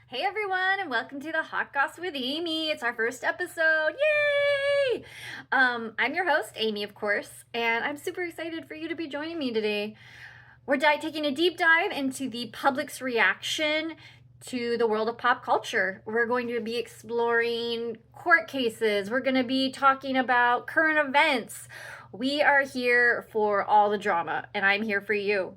Hey everyone, and welcome to the Hot Goss with Amy. It's our first episode. Yay! I'm your host, Amy, of course, and I'm super excited for you to be joining me today. We're taking a deep dive into the public's reaction to the world of pop culture. We're going to be exploring court cases. We're going to be talking about current events. We are here for all the drama, and I'm here for you.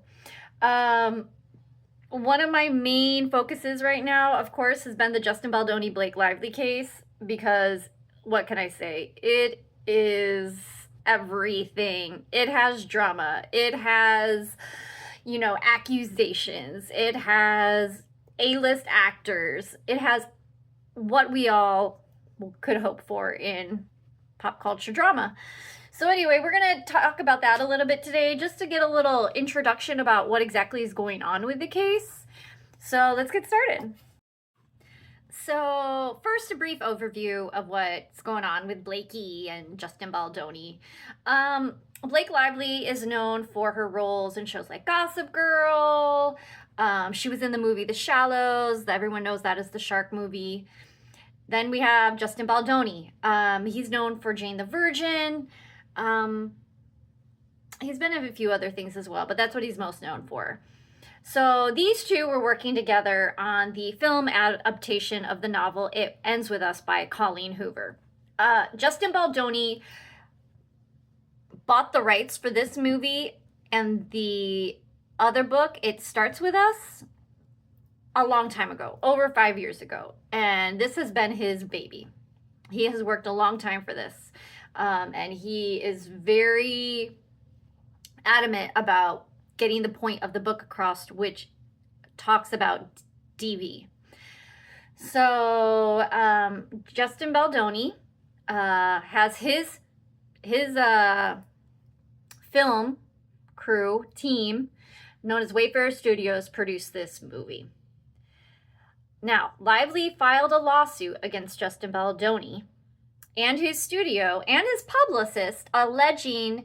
One of my main focuses right now, of course, has been the Justin Baldoni Blake Lively case because what can I say? It is everything. It has drama. It has, accusations. It has A-list actors. It has what we all could hope for in pop culture drama. So anyway, we're going to talk about that a little bit today just to get a little introduction about what exactly is going on with the case. So let's get started. So first, a brief overview of what's going on with Blakey and Justin Baldoni. Blake Lively is known for her roles in shows like Gossip Girl. She was in the movie The Shallows. Everyone knows that as the shark movie. Then we have Justin Baldoni. He's known for Jane the Virgin. He's been in a few other things as well, but that's what he's most known for. So these two were working together on the film adaptation of the novel It Ends With Us by Colleen Hoover. Justin Baldoni bought the rights for this movie and the other book, It Starts With Us, a long time ago, over 5 years ago. And this has been his baby. He has worked a long time for this. And he is very adamant about getting the point of the book across, which talks about DV. So Justin Baldoni has his film crew team known as Wayfarer Studios produce this movie. Now, Lively filed a lawsuit against Justin Baldoni and his studio and his publicist alleging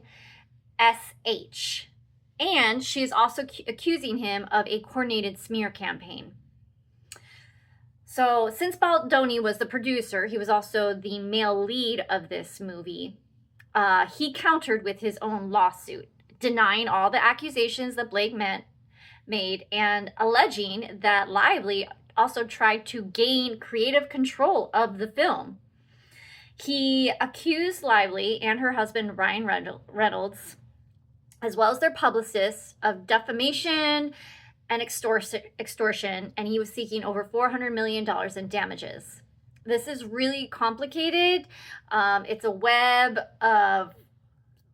SH. And she's also accusing him of a coordinated smear campaign. So since Baldoni was the producer, he was also the male lead of this movie. He countered with his own lawsuit, denying all the accusations that Blake made and alleging that Lively also tried to gain creative control of the film. He accused Lively and her husband, Ryan Reynolds, as well as their publicists, of defamation and extortion, and he was seeking over $400 million in damages. This is really complicated. It's a web of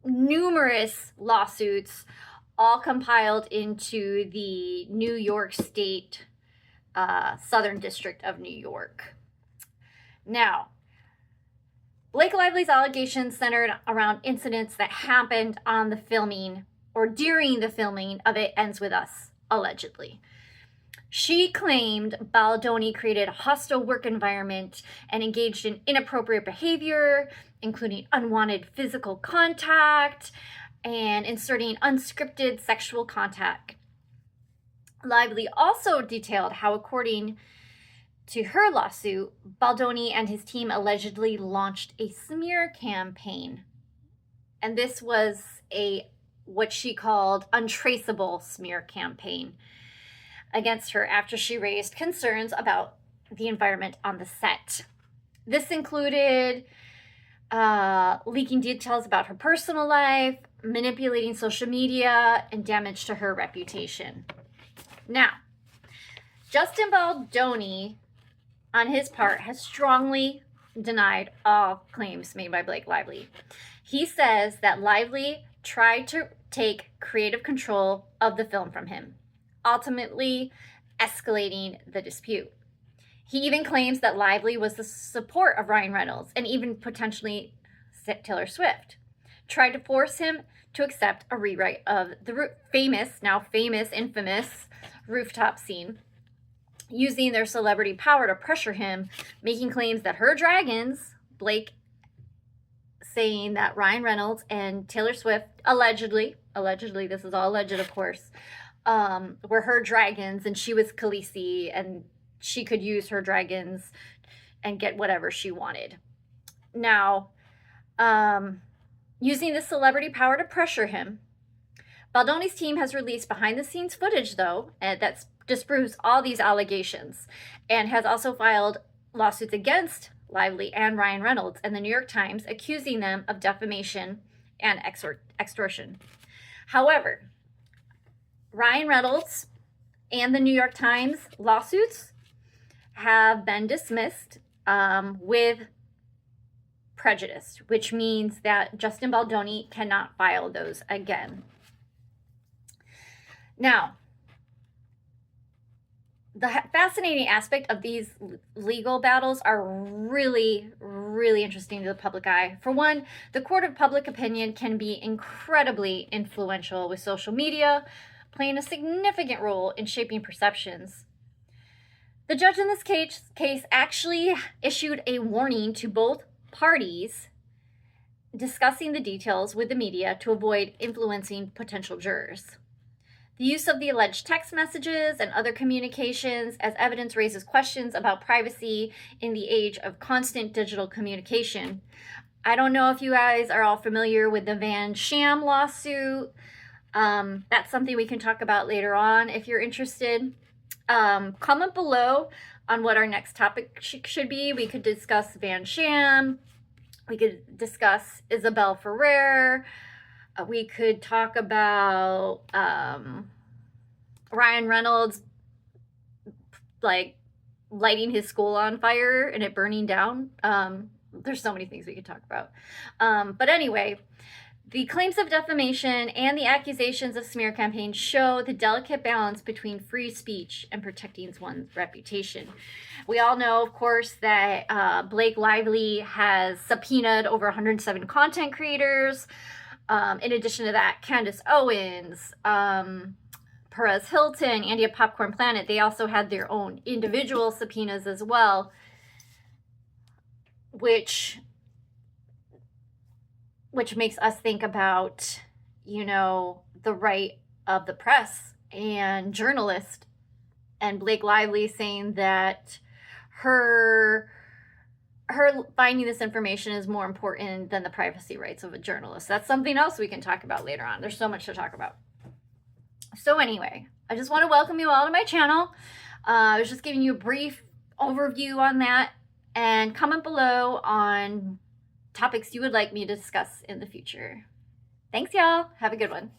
numerous lawsuits, all compiled into the New York State Southern District of New York. Now, Blake Lively's allegations centered around incidents that happened on the filming or during the filming of It Ends With Us, allegedly. She claimed Baldoni created a hostile work environment and engaged in inappropriate behavior, including unwanted physical contact and inserting unscripted sexual contact. Lively also detailed how, according to her lawsuit, Baldoni and his team allegedly launched a smear campaign. And this was what she called untraceable smear campaign against her after she raised concerns about the environment on the set. This included leaking details about her personal life, manipulating social media, and damage to her reputation. Now, Justin Baldoni, on his part, has strongly denied all claims made by Blake Lively. He says that Lively tried to take creative control of the film from him, ultimately escalating the dispute. He even claims that Lively was the support of Ryan Reynolds and even potentially Taylor Swift, tried to force him to accept a rewrite of the infamous rooftop scene, using their celebrity power to pressure him, making claims that her dragons, Blake saying that Ryan Reynolds and Taylor Swift allegedly, this is all alleged, of course, were her dragons and she was Khaleesi, and she could use her dragons and get whatever she wanted. Now, using the celebrity power to pressure him, Baldoni's team has released behind-the-scenes footage, though, that disproves all these allegations, and has also filed lawsuits against Lively and Ryan Reynolds and the New York Times, accusing them of defamation and extortion. However, Ryan Reynolds and the New York Times lawsuits have been dismissed with prejudice, which means that Justin Baldoni cannot file those again. Now, the fascinating aspect of these legal battles are really, really interesting to the public eye. For one, the court of public opinion can be incredibly influential, with social media playing a significant role in shaping perceptions. The judge in this case actually issued a warning to both parties, discussing the details with the media to avoid influencing potential jurors. The use of the alleged text messages and other communications as evidence raises questions about privacy in the age of constant digital communication. I don't know if you guys are all familiar with the Van Sham lawsuit. That's something we can talk about later on if you're interested. Comment below on what our next topic should be. We could discuss Van Sham. We could discuss Isabel Ferrer. We could talk about Ryan Reynolds, like, lighting his school on fire and it burning down. There's so many things we could talk about. But anyway, the claims of defamation and the accusations of smear campaigns show the delicate balance between free speech and protecting one's reputation. We all know, of course, that Blake Lively has subpoenaed over 107 content creators. In addition to that, Candace Owens, Perez Hilton, Andy of Popcorn Planet, they also had their own individual subpoenas as well, which makes us think about, you know, the right of the press and journalists, and Blake Lively saying that her finding this information is more important than the privacy rights of a journalist. That's something else we can talk about later on. There's so much to talk about. So anyway, I just want to welcome you all to my channel. I was just giving you a brief overview on that, and comment below on topics you would like me to discuss in the future. Thanks, y'all. Have a good one.